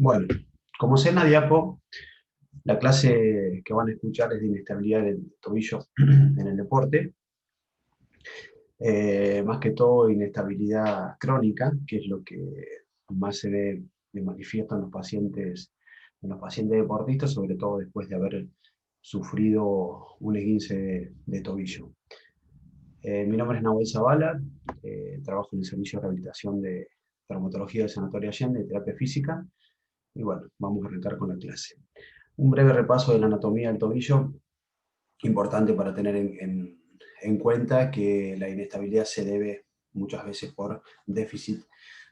Bueno, como sé en la diapo, la clase que van a escuchar es de inestabilidad del tobillo en el deporte, más que todo inestabilidad crónica, que es lo que más se ve de manifiesto en los pacientes deportistas, sobre todo después de haber sufrido un esguince de tobillo. Mi nombre es Nahuel Zavala, trabajo en el servicio de rehabilitación de traumatología del Sanatorio Allende, de terapia física, y bueno, vamos a arrancar con la clase. Un breve repaso de la anatomía del tobillo, importante para tener en cuenta que la inestabilidad se debe muchas veces por déficit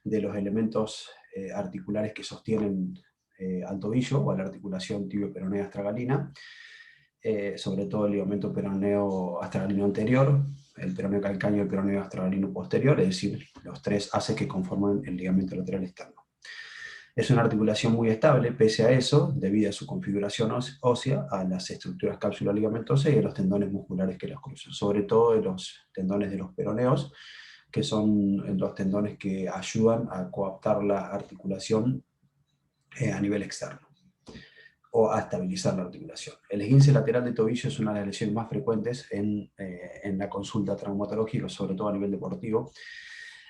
de los elementos articulares que sostienen al tobillo o a la articulación tibio-peronea astragalina, sobre todo el ligamento peroneo astragalino anterior, el peroneo calcáneo y el peroneo astragalino posterior, es decir, los tres haces que conforman el ligamento lateral externo. Es una articulación muy estable, pese a eso, debido a su configuración ósea, a las estructuras cápsula ligamentosa y a los tendones musculares que los cruzan, sobre todo de los tendones de los peroneos, que son los tendones que ayudan a coaptar la articulación a nivel externo o a estabilizar la articulación. El esguince lateral de tobillo es una de las lesiones más frecuentes en la consulta traumatológica, sobre todo a nivel deportivo.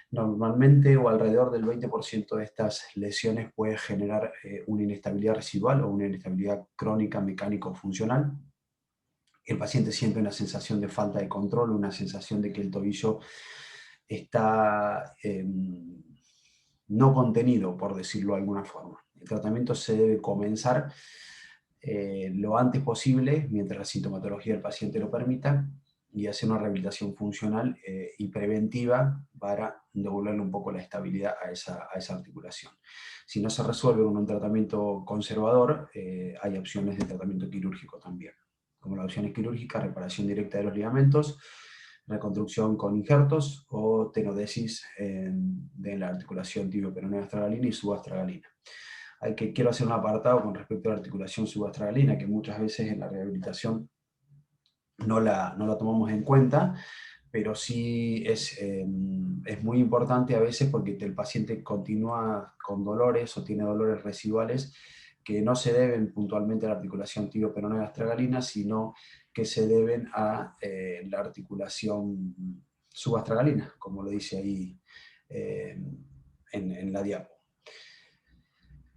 Normalmente o alrededor del 20% de estas lesiones puede generar una inestabilidad residual o una inestabilidad crónica mecánico-funcional. El paciente siente una sensación de falta de control, una sensación de que el tobillo está no contenido, por decirlo de alguna forma. El tratamiento se debe comenzar lo antes posible, mientras la sintomatología del paciente lo permita, y hacer una rehabilitación funcional y preventiva para devolverle un poco la estabilidad a esa articulación. Si no se resuelve con un tratamiento conservador, hay opciones de tratamiento quirúrgico también, como las opciones quirúrgicas, reparación directa de los ligamentos, reconstrucción con injertos o tenodesis de la articulación tibio-peronea astragalina y subastragalina. Quiero hacer un apartado con respecto a la articulación subastragalina, que muchas veces en la rehabilitación no la tomamos en cuenta, pero sí es muy importante a veces porque el paciente continúa con dolores o tiene dolores residuales que no se deben puntualmente a la articulación tibio-peronea astragalina, sino que se deben a la articulación subastragalina, como lo dice ahí eh, en la diapo.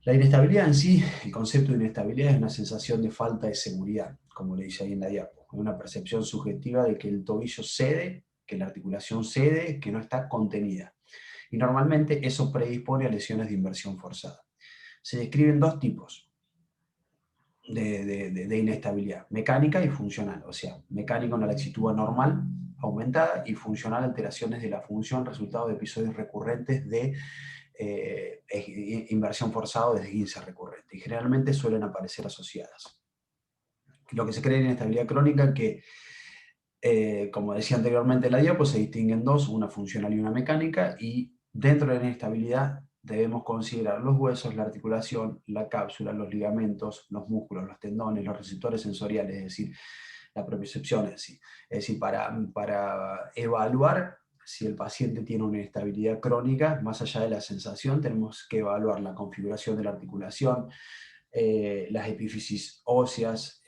La inestabilidad en sí, el concepto de inestabilidad es una sensación de falta de seguridad, como le dice ahí en la diapo. Es una percepción subjetiva de que el tobillo cede, que la articulación cede, que no está contenida. Y normalmente eso predispone a lesiones de inversión forzada. Se describen dos tipos de inestabilidad, mecánica y funcional. O sea, mecánica una laxitud anormal aumentada y funcional alteraciones de la función resultado de episodios recurrentes de inversión forzada o de esguince recurrente, y generalmente suelen aparecer asociadas. Lo que se cree en inestabilidad crónica, que como decía anteriormente la diapo, se distinguen dos, una funcional y una mecánica, y dentro de la inestabilidad debemos considerar los huesos, la articulación, la cápsula, los ligamentos, los músculos, los tendones, los receptores sensoriales, es decir, la propiocepción en sí. Es decir, para evaluar si el paciente tiene una inestabilidad crónica, más allá de la sensación, tenemos que evaluar la configuración de la articulación, las epífisis óseas,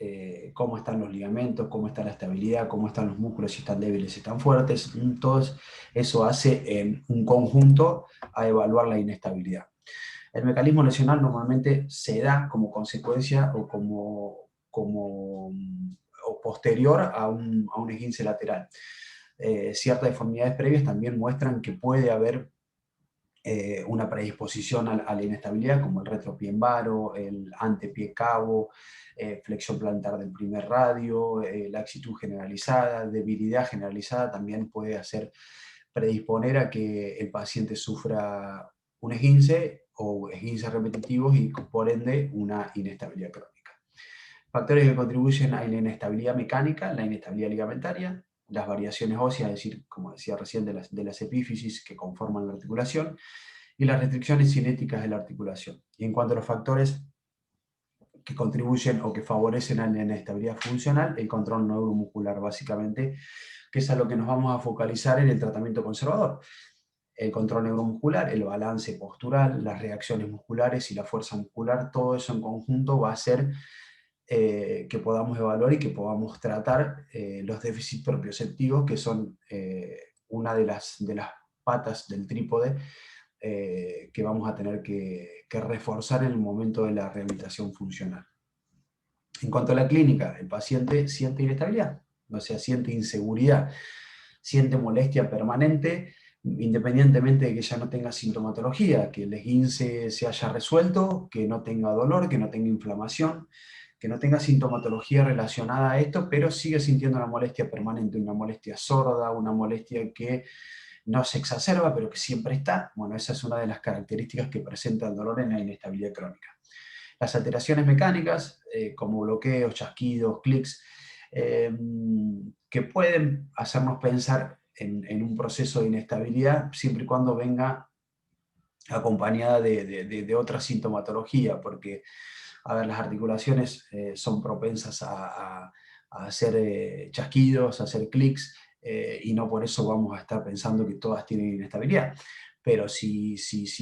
cómo están los ligamentos, cómo está la estabilidad, cómo están los músculos, si están débiles, si están fuertes. Todo eso hace un conjunto a evaluar la inestabilidad. El mecanismo lesional normalmente se da como consecuencia o o posterior a un esguince lateral. Ciertas deformidades previas también muestran que puede haber una predisposición a la inestabilidad, como el retropié en varo, el antepié cabo, flexión plantar del primer radio, laxitud generalizada, debilidad generalizada, también puede hacer predisponer a que el paciente sufra un esguince o esguinces repetitivos y por ende una inestabilidad crónica. Factores que contribuyen a la inestabilidad mecánica, la inestabilidad ligamentaria, las variaciones óseas, es decir, como decía recién, de las epífisis que conforman la articulación, y las restricciones cinéticas de la articulación. Y en cuanto a los factores que contribuyen o que favorecen a la inestabilidad funcional, el control neuromuscular básicamente, que es a lo que nos vamos a focalizar en el tratamiento conservador. el control neuromuscular, el balance postural, las reacciones musculares y la fuerza muscular, todo eso en conjunto va a hacer que podamos evaluar y que podamos tratar los déficits propioceptivos, que son una de las patas del trípode que vamos a tener que reforzar en el momento de la rehabilitación funcional. En cuanto a la clínica, el paciente siente inestabilidad, o sea, siente inseguridad, siente molestia permanente, independientemente de que ya no tenga sintomatología, que el esguince se haya resuelto, que no tenga dolor, que no tenga inflamación, que no tenga sintomatología relacionada a esto, pero sigue sintiendo una molestia permanente, una molestia sorda, una molestia que no se exacerba, pero que siempre está. Bueno, esa es una de las características que presenta el dolor en la inestabilidad crónica. Las alteraciones mecánicas, como bloqueos, chasquidos, clics, que pueden hacernos pensar en un proceso de inestabilidad siempre y cuando venga acompañada de otra sintomatología, porque, a ver, las articulaciones son propensas a hacer chasquidos, a hacer clics, y no por eso vamos a estar pensando que todas tienen inestabilidad. Pero si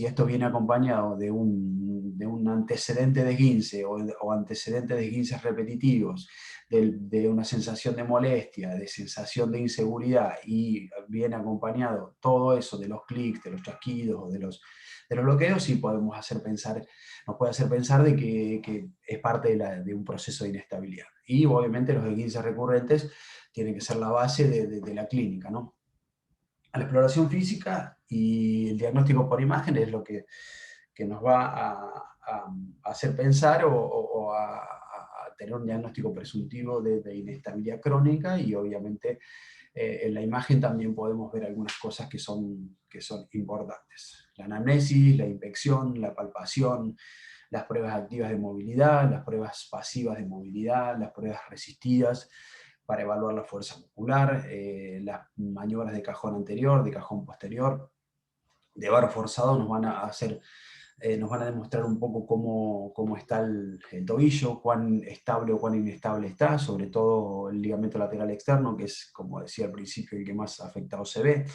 esto viene acompañado de un antecedente de esguince o antecedentes de esguinces repetitivos, de una sensación de molestia, de sensación de inseguridad, y viene acompañado todo eso de los clics, de los chasquidos o de los bloqueos, sí podemos nos puede hacer pensar de que es parte de un proceso de inestabilidad. Y obviamente los esguinces recurrentes tienen que ser la base de la clínica, ¿no? La exploración física y el diagnóstico por imagen es lo que nos va a hacer pensar o a tener un diagnóstico presuntivo de inestabilidad crónica, y obviamente en la imagen también podemos ver algunas cosas que son importantes. La anamnesis, la inspección, la palpación, las pruebas activas de movilidad, las pruebas pasivas de movilidad, las pruebas resistidas para evaluar la fuerza muscular, las maniobras de cajón anterior, de cajón posterior, de bar forzado nos van a hacer nos van a demostrar un poco cómo está el tobillo, cuán estable o cuán inestable está, sobre todo el ligamento lateral externo, que es, como decía al principio, el que más afectado se ve.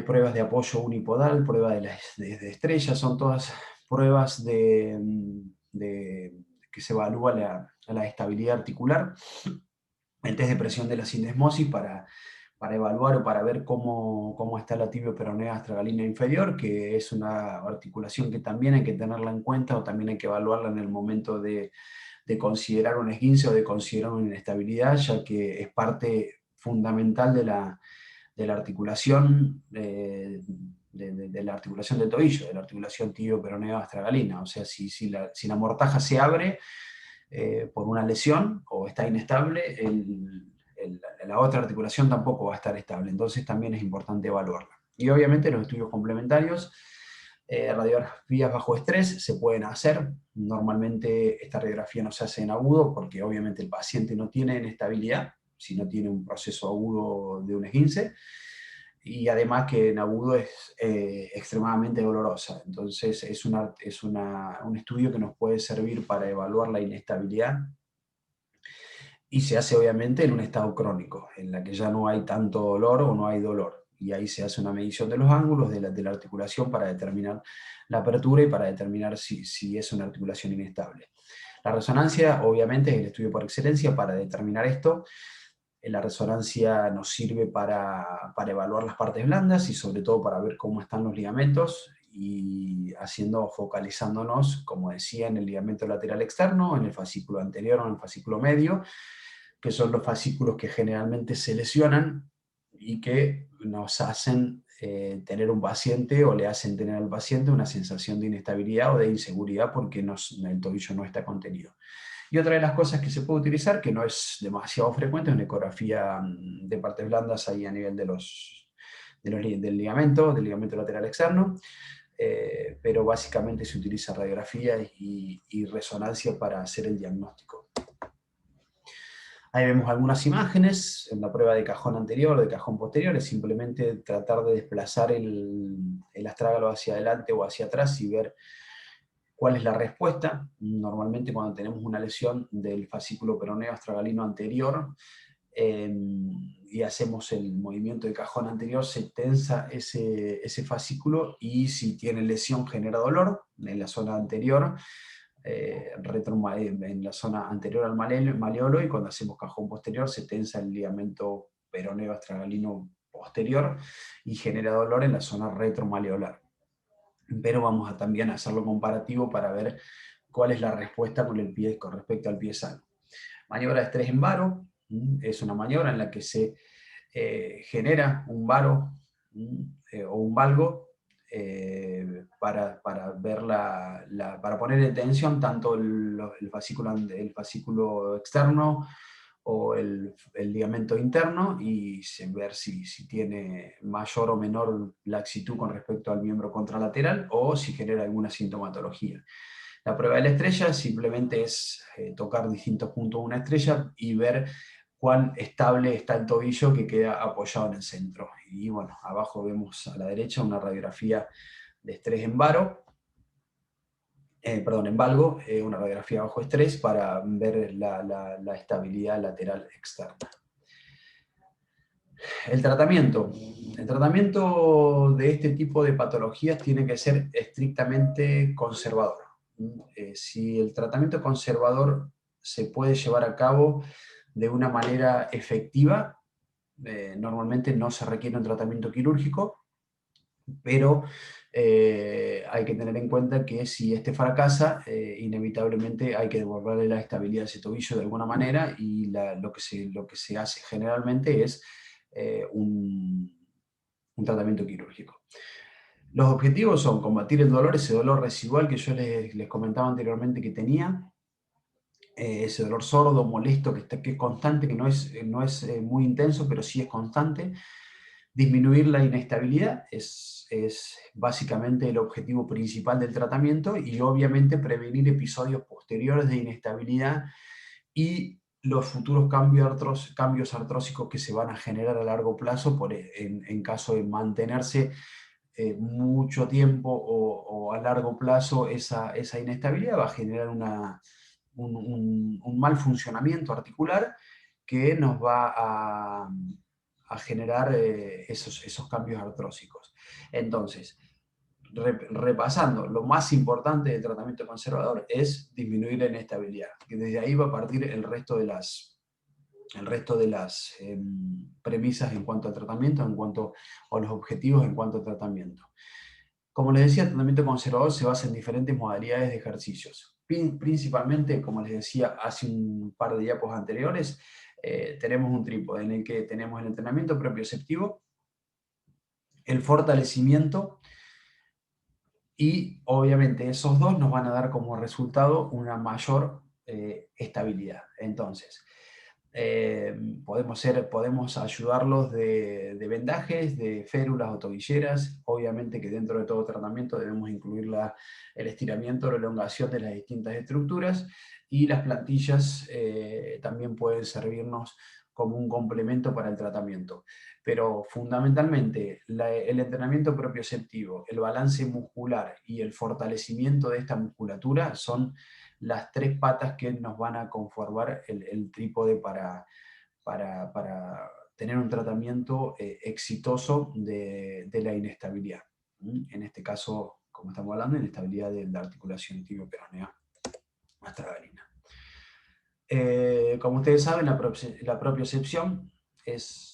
Pruebas de apoyo unipodal, prueba de estrella, son todas pruebas que se evalúa la estabilidad articular. El test de presión de la sindesmosis para evaluar o para ver cómo está la tibio-peronea astragalina inferior, que es una articulación que también hay que tenerla en cuenta o también hay que evaluarla en el momento de considerar un esguince o de considerar una inestabilidad, ya que es parte fundamental de la articulación de la articulación del tobillo, de la articulación tibio-peronea astragalina. O sea, si la mortaja se abre por una lesión o está inestable, la otra articulación tampoco va a estar estable, entonces también es importante evaluarla. Y obviamente los estudios complementarios, radiografías bajo estrés se pueden hacer. Normalmente esta radiografía no se hace en agudo porque obviamente el paciente no tiene inestabilidad, si no tiene un proceso agudo de un esguince, y además que en agudo es extremadamente dolorosa. Entonces es un estudio que nos puede servir para evaluar la inestabilidad, y se hace obviamente en un estado crónico, en la que ya no hay tanto dolor o no hay dolor. Y ahí se hace una medición de los ángulos de la articulación para determinar la apertura y para determinar si es una articulación inestable. La resonancia, obviamente, es el estudio por excelencia para determinar esto. La resonancia nos sirve para evaluar las partes blandas y sobre todo para ver cómo están los ligamentos, y focalizándonos, como decía, en el ligamento lateral externo, en el fascículo anterior o en el fascículo medio, que son los fascículos que generalmente se lesionan y que nos hacen tener un paciente, o le hacen tener al paciente una sensación de inestabilidad o de inseguridad porque el tobillo no está contenido. Y otra de las cosas que se puede utilizar, que no es demasiado frecuente, es una ecografía de partes blandas ahí a nivel del ligamento lateral externo, pero básicamente se utiliza radiografía y resonancia para hacer el diagnóstico. Ahí vemos algunas imágenes en la prueba de cajón anterior, de cajón posterior, es simplemente tratar de desplazar el astrágalo hacia adelante o hacia atrás y ver cuál es la respuesta. Normalmente cuando tenemos una lesión del fascículo peroneo astragalino anterior, y hacemos el movimiento de cajón anterior, se tensa ese fascículo y si tiene lesión genera dolor en la zona anterior, en la zona anterior al maleolo, y cuando hacemos cajón posterior se tensa el ligamento peroneo astragalino posterior y genera dolor en la zona retromaleolar. Pero vamos a también hacerlo comparativo para ver cuál es la respuesta con el pie con respecto al pie sano. Maniobra de estrés en varo, es una maniobra en la que se genera un varo o un valgo para ver para poner en tensión tanto el fascículo externo o el ligamento interno y ver si tiene mayor o menor laxitud con respecto al miembro contralateral o si genera alguna sintomatología. La prueba de la estrella simplemente es tocar distintos puntos de una estrella y ver cuán estable está el tobillo que queda apoyado en el centro. Y bueno, abajo vemos a la derecha una radiografía de estrés en varo, en valgo, una radiografía bajo estrés para ver la estabilidad lateral externa. El tratamiento. El tratamiento de este tipo de patologías tiene que ser estrictamente conservador. Si el tratamiento conservador se puede llevar a cabo de una manera efectiva, normalmente no se requiere un tratamiento quirúrgico, pero hay que tener en cuenta que si este fracasa, inevitablemente hay que devolverle la estabilidad a ese tobillo de alguna manera, y lo que se hace generalmente es un tratamiento quirúrgico. Los objetivos son combatir el dolor, ese dolor residual que yo les comentaba anteriormente que tenía, ese dolor sordo, molesto, que es constante, que no es muy intenso, pero sí es constante. Disminuir la inestabilidad es básicamente el objetivo principal del tratamiento, y obviamente prevenir episodios posteriores de inestabilidad y los futuros cambios artrósicos que se van a generar a largo plazo en caso de mantenerse mucho tiempo o a largo plazo esa inestabilidad. Va a generar un mal funcionamiento articular que nos va a generar esos cambios artrósicos. Entonces, repasando, lo más importante del tratamiento conservador es disminuir la inestabilidad, que desde ahí va a partir el resto de las premisas en cuanto al tratamiento, o los objetivos en cuanto al tratamiento. Como les decía, el tratamiento conservador se basa en diferentes modalidades de ejercicios. Principalmente, como les decía hace un par de diapos anteriores, tenemos un trípode en el que tenemos el entrenamiento propioceptivo, el fortalecimiento, y obviamente esos dos nos van a dar como resultado una mayor estabilidad. Entonces, podemos ayudarlos de vendajes, de férulas o tobilleras. Obviamente que dentro de todo tratamiento debemos incluir el estiramiento o la elongación de las distintas estructuras, y las plantillas también pueden servirnos como un complemento para el tratamiento. Pero fundamentalmente el entrenamiento propioceptivo, el balance muscular y el fortalecimiento de esta musculatura son las tres patas que nos van a conformar el trípode para tener un tratamiento exitoso de la inestabilidad. En este caso, como estamos hablando, inestabilidad de la articulación tibio-peronea astragalina. Como ustedes saben, la propiocepción es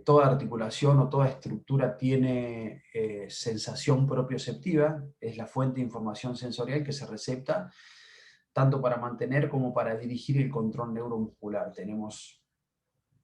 toda articulación o toda estructura tiene sensación propioceptiva, es la fuente de información sensorial que se recepta tanto para mantener como para dirigir el control neuromuscular. Tenemos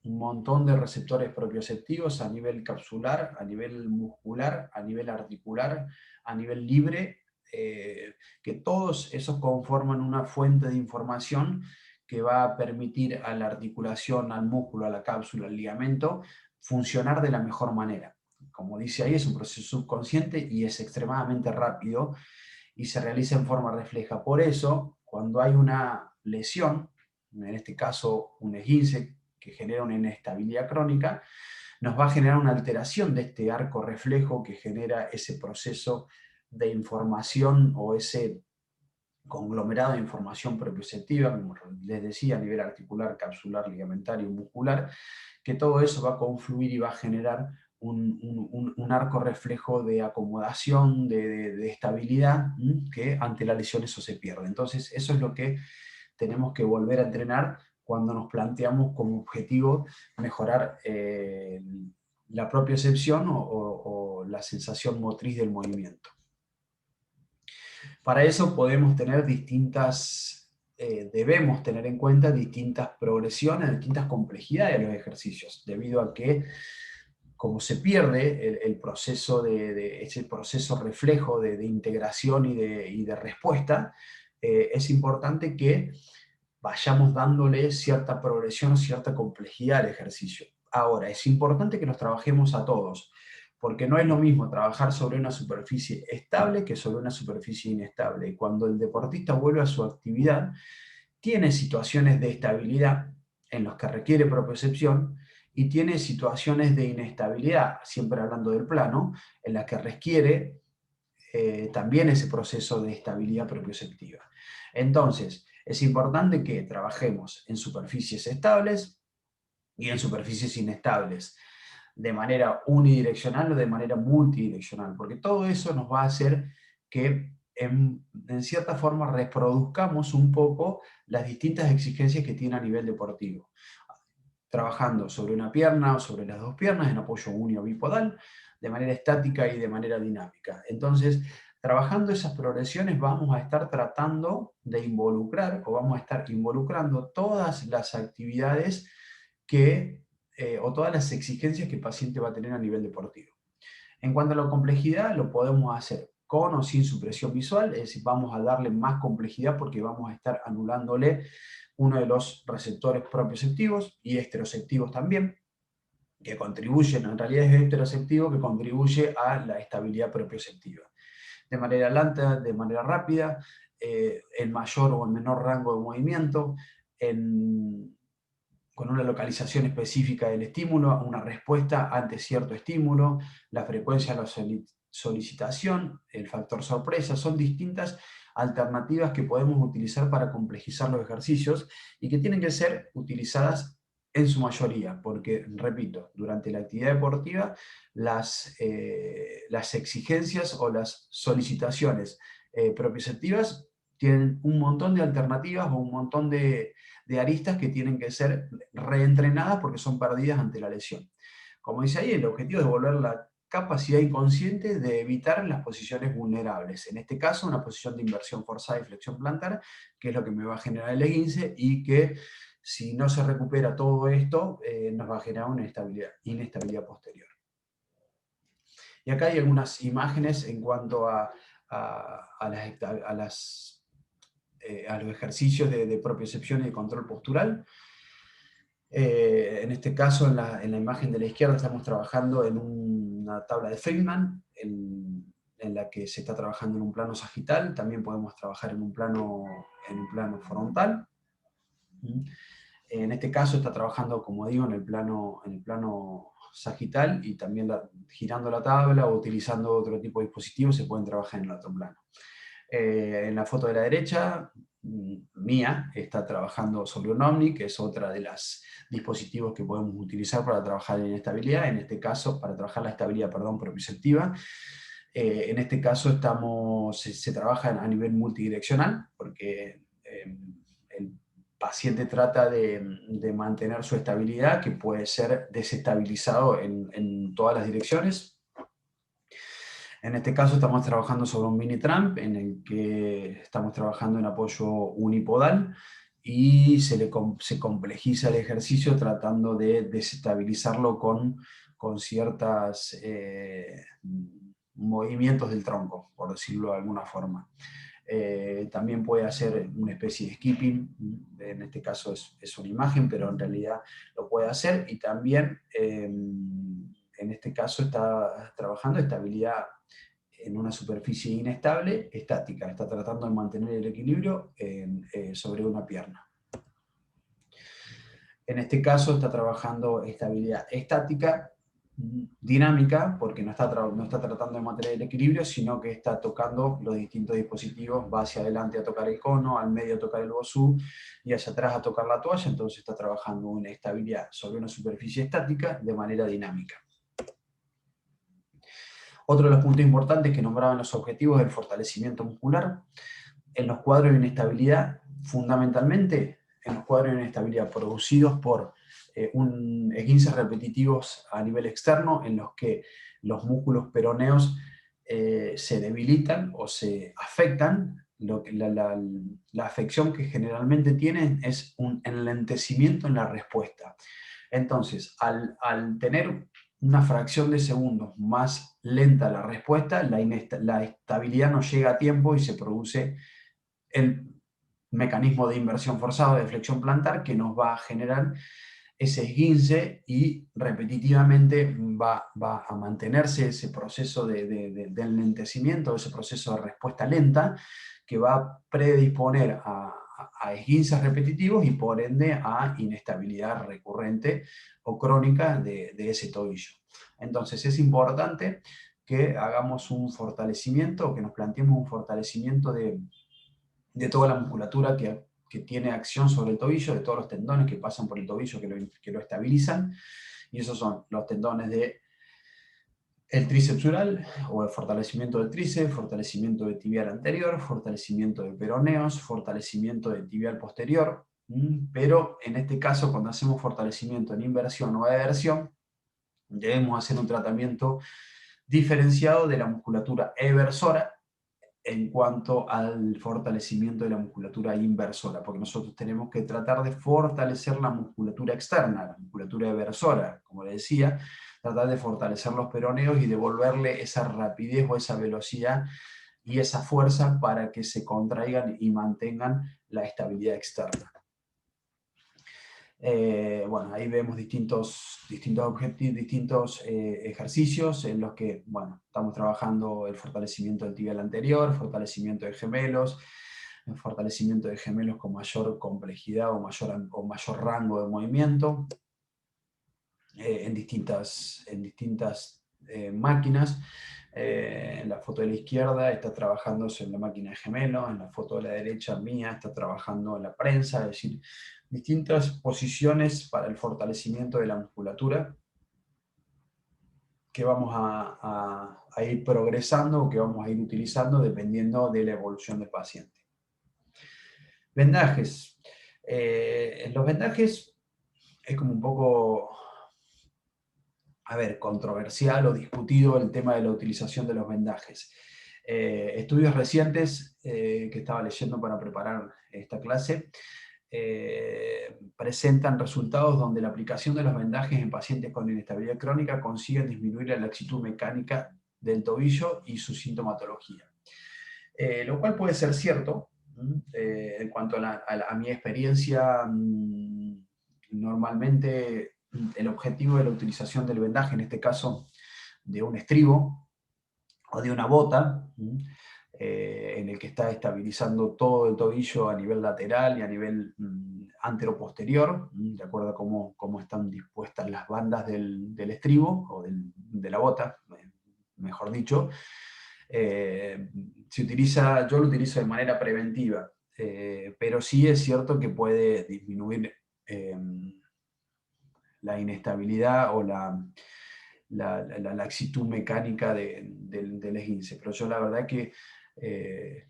un montón de receptores propioceptivos a nivel capsular, a nivel muscular, a nivel articular, a nivel libre, que todos esos conforman una fuente de información que va a permitir a la articulación, al músculo, a la cápsula, al ligamento, funcionar de la mejor manera. Como dice ahí, es un proceso subconsciente y es extremadamente rápido y se realiza en forma refleja. Por eso, cuando hay una lesión, en este caso un esguince que genera una inestabilidad crónica, nos va a generar una alteración de este arco reflejo que genera ese proceso de información o ese conglomerado de información propioceptiva, como les decía, a nivel articular, capsular, ligamentario, muscular, que todo eso va a confluir y va a generar un arco reflejo de acomodación, de estabilidad, que ante la lesión eso se pierde. Entonces, eso es lo que tenemos que volver a entrenar cuando nos planteamos como objetivo mejorar la propiocepción o la sensación motriz del movimiento. Para eso podemos tener debemos tener en cuenta distintas progresiones, distintas complejidades de los ejercicios, debido a que como se pierde el proceso ese proceso reflejo de integración y de respuesta, es importante que vayamos dándole cierta progresión o cierta complejidad al ejercicio. Ahora, es importante que los trabajemos a todos, porque no es lo mismo trabajar sobre una superficie estable que sobre una superficie inestable. Y cuando el deportista vuelve a su actividad, tiene situaciones de estabilidad en las que requiere propiocepción y tiene situaciones de inestabilidad, siempre hablando del plano, en las que requiere también ese proceso de estabilidad propioceptiva. Entonces, es importante que trabajemos en superficies estables y en superficies inestables, de manera unidireccional o de manera multidireccional, porque todo eso nos va a hacer que en cierta forma reproduzcamos un poco las distintas exigencias que tiene a nivel deportivo, trabajando sobre una pierna o sobre las dos piernas en apoyo unio bipodal, de manera estática y de manera dinámica. Entonces, trabajando esas progresiones vamos a estar tratando de involucrar o vamos a estar involucrando todas las actividades o todas las exigencias que el paciente va a tener a nivel deportivo. En cuanto a la complejidad, lo podemos hacer con o sin supresión visual, es decir, vamos a darle más complejidad porque vamos a estar anulándole uno de los receptores propioceptivos y esteroceptivos también, que contribuyen, en realidad es esteroceptivo que contribuye a la estabilidad propioceptiva. De manera lenta, de manera rápida, en mayor o en menor rango de movimiento, con una localización específica del estímulo, una respuesta ante cierto estímulo, la frecuencia de la solicitación, el factor sorpresa, son distintas alternativas que podemos utilizar para complejizar los ejercicios y que tienen que ser utilizadas en su mayoría, porque, repito, durante la actividad deportiva las exigencias o las solicitaciones propioceptivas tienen un montón de alternativas o un montón de aristas que tienen que ser reentrenadas porque son perdidas ante la lesión. Como dice ahí, el objetivo es devolver la capacidad inconsciente de evitar las posiciones vulnerables. En este caso, una posición de inversión forzada y flexión plantar, que es lo que me va a generar el esguince y que si no se recupera todo esto, nos va a generar una inestabilidad posterior. Y acá hay algunas imágenes en cuanto a los ejercicios de propiocepción y de control postural. En este caso, en la imagen de la izquierda, estamos trabajando en una tabla de Feynman, en la que se está trabajando en un plano sagital. También podemos trabajar en un plano frontal. En este caso está trabajando, como digo, en el plano sagital, y también girando la tabla o utilizando otro tipo de dispositivos se pueden trabajar en el otro plano. En la foto de la derecha, mía, está trabajando sobre un Omni, que es otra de los dispositivos que podemos utilizar para trabajar en estabilidad, en este caso, para trabajar la estabilidad, propioceptiva. En este caso se trabaja a nivel multidireccional, porque el paciente trata de mantener su estabilidad, que puede ser desestabilizado en todas las direcciones. En este caso estamos trabajando sobre un mini tramp en el que estamos trabajando en apoyo unipodal y se complejiza el ejercicio tratando de desestabilizarlo con ciertos movimientos del tronco, por decirlo de alguna forma. También puede hacer una especie de skipping, en este caso es una imagen, pero en realidad lo puede hacer, y también en este caso está trabajando estabilidad en una superficie inestable, estática, está tratando de mantener el equilibrio sobre una pierna. En este caso está trabajando estabilidad estática, dinámica, porque no está tratando de mantener el equilibrio, sino que está tocando los distintos dispositivos, va hacia adelante a tocar el cono, al medio a tocar el BOSU, y hacia atrás a tocar la toalla, entonces está trabajando una estabilidad sobre una superficie estática de manera dinámica. Otro de los puntos importantes que nombraban los objetivos del fortalecimiento muscular, en los cuadros de inestabilidad, fundamentalmente en los cuadros de inestabilidad producidos por esguinces repetitivos a nivel externo, en los que los músculos peroneos se debilitan o se afectan. La afección que generalmente tienen es un enlentecimiento en la respuesta. Entonces, al tener una fracción de segundos más lenta la respuesta, la estabilidad no llega a tiempo y se produce el mecanismo de inversión forzado de flexión plantar que nos va a generar ese esguince y repetitivamente va a mantenerse ese proceso de enlentecimiento, ese proceso de respuesta lenta que va a predisponer a esguinces repetitivos y por ende a inestabilidad recurrente o crónica de ese tobillo. Entonces es importante que hagamos un fortalecimiento, que nos planteemos un fortalecimiento de toda la musculatura que tiene acción sobre el tobillo, de todos los tendones que pasan por el tobillo que lo estabilizan, y esos son los tendones de el tríceps sural, o el fortalecimiento del tríceps, fortalecimiento de tibial anterior, fortalecimiento de peroneos, fortalecimiento de tibial posterior, pero en este caso, cuando hacemos fortalecimiento en inversión o eversión, debemos hacer un tratamiento diferenciado de la musculatura eversora en cuanto al fortalecimiento de la musculatura inversora, porque nosotros tenemos que tratar de fortalecer la musculatura externa, la musculatura eversora, como le decía, tratar de fortalecer los peroneos y devolverle esa rapidez o esa velocidad y esa fuerza para que se contraigan y mantengan la estabilidad externa. Bueno, ahí vemos distintos objetivos, distintos ejercicios en los que, bueno, estamos trabajando el fortalecimiento del tibial anterior, fortalecimiento de gemelos, el fortalecimiento de gemelos con mayor complejidad o mayor rango de movimiento en distintas máquinas. En la foto de la izquierda está trabajando en la máquina de gemelos, en la foto de la derecha mía está trabajando en la prensa, es decir, distintas posiciones para el fortalecimiento de la musculatura que vamos a ir progresando o que vamos a ir utilizando dependiendo de la evolución del paciente. Vendajes. Los vendajes es como un poco, controversial o discutido el tema de la utilización de los vendajes. Estudios recientes que estaba leyendo para preparar esta clase presentan resultados donde la aplicación de los vendajes en pacientes con inestabilidad crónica consigue disminuir la laxitud mecánica del tobillo y su sintomatología. Lo cual puede ser cierto, en cuanto a mi experiencia, normalmente el objetivo de la utilización del vendaje, en este caso de un estribo o de una bota, en el que está estabilizando todo el tobillo a nivel lateral y a nivel anteroposterior, de acuerdo a cómo están dispuestas las bandas del estribo, o de la bota, mejor dicho. Yo lo utilizo de manera preventiva, pero sí es cierto que puede disminuir la inestabilidad o la laxitud mecánica del esguince. Pero yo la verdad que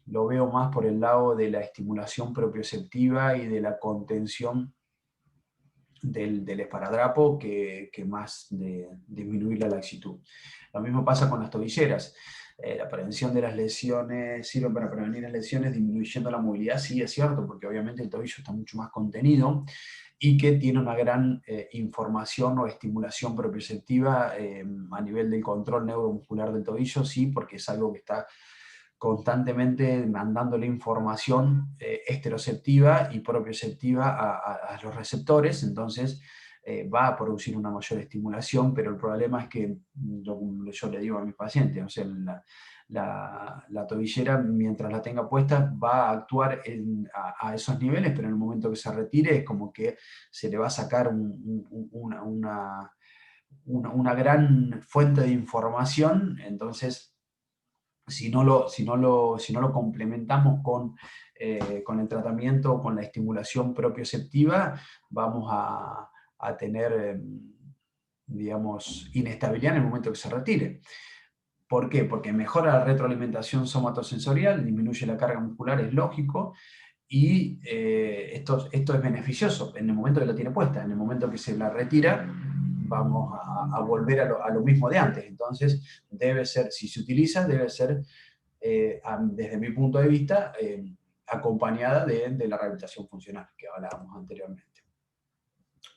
lo veo más por el lado de la estimulación propioceptiva y de la contención del esparadrapo que más de disminuir la laxitud. Lo mismo pasa con las tobilleras. La prevención de las lesiones sirve para prevenir las lesiones disminuyendo la movilidad, sí es cierto, porque obviamente el tobillo está mucho más contenido y que tiene una gran información o estimulación propioceptiva a nivel del control neuromuscular del tobillo, sí, porque es algo que está constantemente mandándole información esteroceptiva y propioceptiva a los receptores, entonces va a producir una mayor estimulación, pero el problema es que, yo le digo a mis pacientes, o sea, la tobillera, mientras la tenga puesta, va a actuar a esos niveles, pero en el momento que se retire es como que se le va a sacar una gran fuente de información. Entonces, si no lo complementamos con el tratamiento, con la estimulación propioceptiva, vamos a tener, digamos, inestabilidad en el momento que se retire. ¿Por qué? Porque mejora la retroalimentación somatosensorial, disminuye la carga muscular, es lógico, y esto es beneficioso en el momento que la tiene puesta. En el momento que se la retira, vamos a volver a lo mismo de antes. Entonces, debe ser, si se utiliza, debe ser, desde mi punto de vista, acompañada de la rehabilitación funcional que hablábamos anteriormente.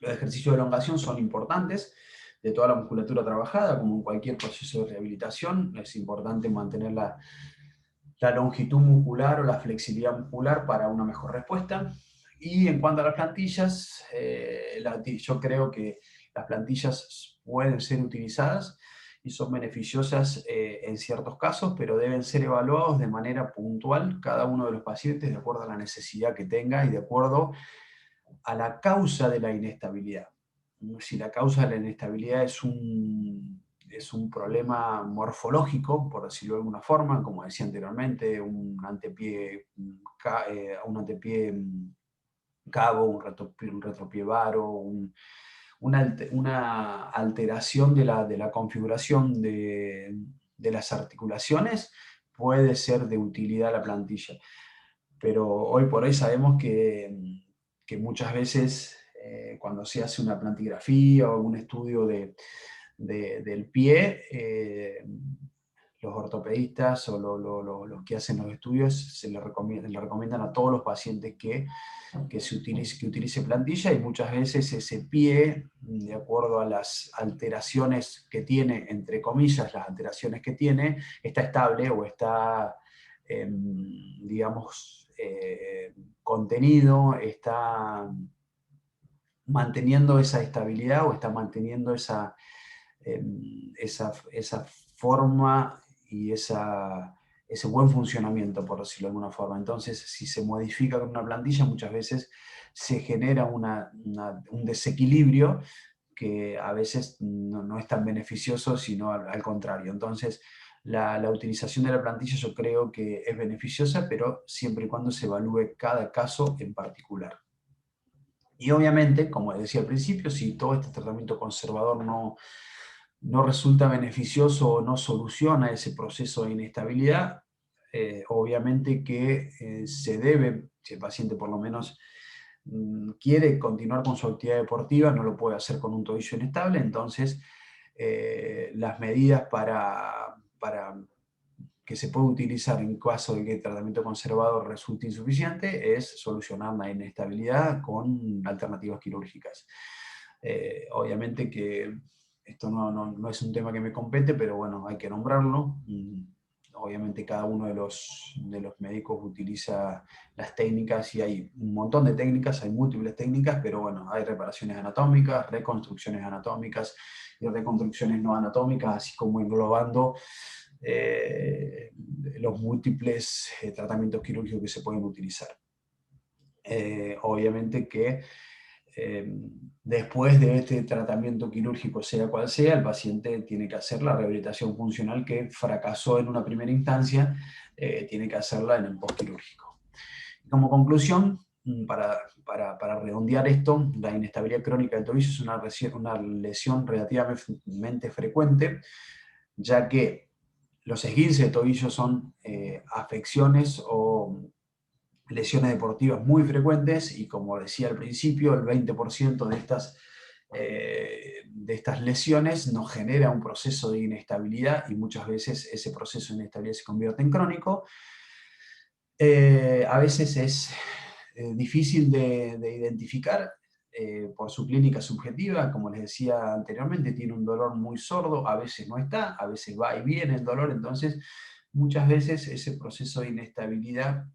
Los ejercicios de elongación son importantes de toda la musculatura trabajada, como en cualquier proceso de rehabilitación. Es importante mantener la longitud muscular o la flexibilidad muscular para una mejor respuesta. Y en cuanto a las plantillas, yo creo que las plantillas pueden ser utilizadas y son beneficiosas en ciertos casos, pero deben ser evaluados de manera puntual cada uno de los pacientes de acuerdo a la necesidad que tenga y de acuerdo a la causa de la inestabilidad. Si la causa de la inestabilidad es un problema morfológico, por decirlo de alguna forma, como decía anteriormente, un antepié cabo, un retropié varo, una alteración de la configuración de las articulaciones, puede ser de utilidad la plantilla. Pero hoy por hoy sabemos que muchas veces cuando se hace una plantigrafía o algún estudio del pie, los ortopedistas o los que hacen los estudios le recomiendan a todos los pacientes que utilice plantilla, y muchas veces ese pie, de acuerdo a las alteraciones que tiene, entre comillas, las alteraciones que tiene, está estable o está, digamos, contenido, está manteniendo esa estabilidad o está manteniendo esa forma y ese buen funcionamiento, por decirlo de alguna forma. Entonces, si se modifica con una plantilla, muchas veces se genera un desequilibrio que a veces no es tan beneficioso, sino al contrario. Entonces, la utilización de la plantilla yo creo que es beneficiosa, pero siempre y cuando se evalúe cada caso en particular. Y obviamente, como decía al principio, si todo este tratamiento conservador no resulta beneficioso o no soluciona ese proceso de inestabilidad, obviamente que se debe, si el paciente por lo menos quiere continuar con su actividad deportiva, no lo puede hacer con un tobillo inestable. Entonces las medidas para que se puede utilizar en caso de que el tratamiento conservador resulte insuficiente es solucionar la inestabilidad con alternativas quirúrgicas. Obviamente que esto no es un tema que me compete, pero bueno, hay que nombrarlo. Obviamente cada uno de los médicos utiliza las técnicas, y hay un montón de técnicas, hay múltiples técnicas, pero bueno, hay reparaciones anatómicas, reconstrucciones anatómicas y reconstrucciones no anatómicas, así como englobando los múltiples tratamientos quirúrgicos que se pueden utilizar. Obviamente que después de este tratamiento quirúrgico, sea cual sea, el paciente tiene que hacer la rehabilitación funcional que fracasó en una primera instancia, tiene que hacerla en el postquirúrgico. Como conclusión, para redondear esto, la inestabilidad crónica del tobillo es una lesión relativamente frecuente, ya que los esguinces de tobillo son afecciones o lesiones deportivas muy frecuentes, y como decía al principio, el 20% de estas lesiones nos genera un proceso de inestabilidad, y muchas veces ese proceso de inestabilidad se convierte en crónico. A veces es difícil de identificar por su clínica subjetiva. Como les decía anteriormente, tiene un dolor muy sordo, a veces no está, a veces va y viene el dolor. Entonces muchas veces ese proceso de inestabilidad,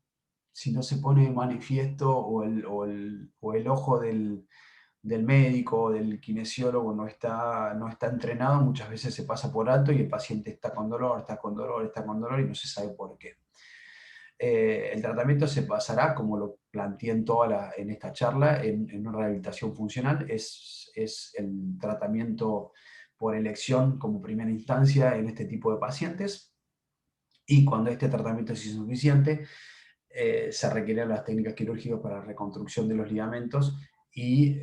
si no se pone de manifiesto o el ojo del médico o del kinesiólogo no está entrenado, muchas veces se pasa por alto y el paciente está con dolor, está con dolor, está con dolor, y no se sabe por qué. El tratamiento se basará, como lo planteé en esta charla, en una rehabilitación funcional. Es el tratamiento por elección como primera instancia en este tipo de pacientes, y cuando este tratamiento es insuficiente, se requieren las técnicas quirúrgicas para reconstrucción de los ligamentos y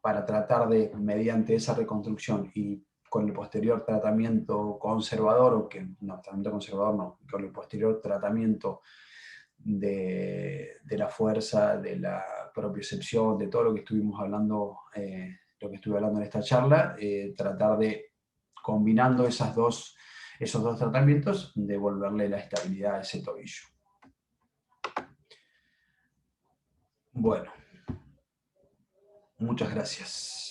para tratar de, mediante esa reconstrucción y con el posterior tratamiento conservador, o que no, tratamiento conservador no, con el posterior tratamiento de la fuerza, de la propiocepción, de todo lo que estuvimos hablando, lo que estuve hablando en esta charla, tratar de, combinando esos dos tratamientos, devolverle la estabilidad a ese tobillo. Bueno, muchas gracias.